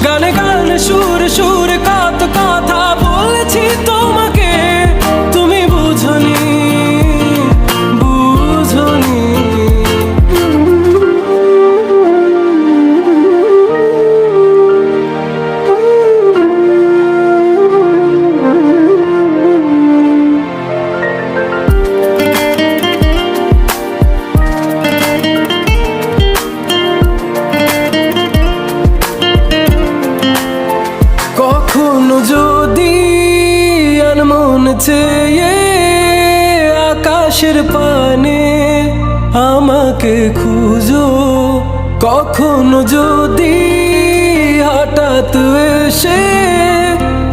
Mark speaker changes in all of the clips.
Speaker 1: গানে গানে সুরে সুরে কত কথা বলেছি তোমাকে, তুমি বুঝনি বুঝনি। কখনো যদি আনমন চেয়ে আকাশের পানে আমাকে খুঁজো, কখনো যদি হঠাৎ এসে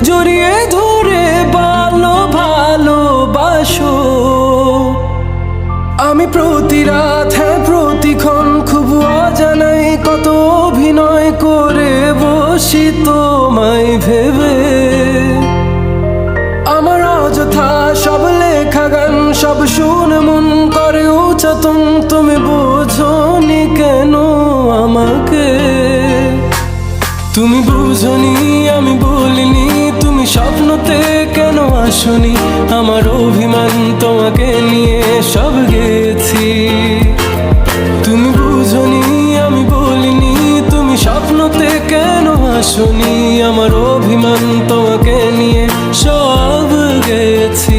Speaker 1: জড়িয়ে ধরে ভালো ভালোবাসো, আমি প্রতি রাত হ্যাঁ প্রতিক্ষণ খুব অজানাই কত অভিনয় করে বসি তোমায় ভেবে। আমার অযথা সব লেখা গান সব শুনে মন করে উচ্চাতন, তুমি বোঝনি কেন আমাকে, তুমি বুঝনি আমি বলিনি, তুমি স্বপ্নতে কেন আসনি, আমার অভিমান তোমাকে নিয়ে সব গেছি। তুমি বুঝনি আমি বলিনি, তুমি স্বপ্নতে কেন আসনি, আমার অভিমান তোমাকে নিয়ে সব গেছি।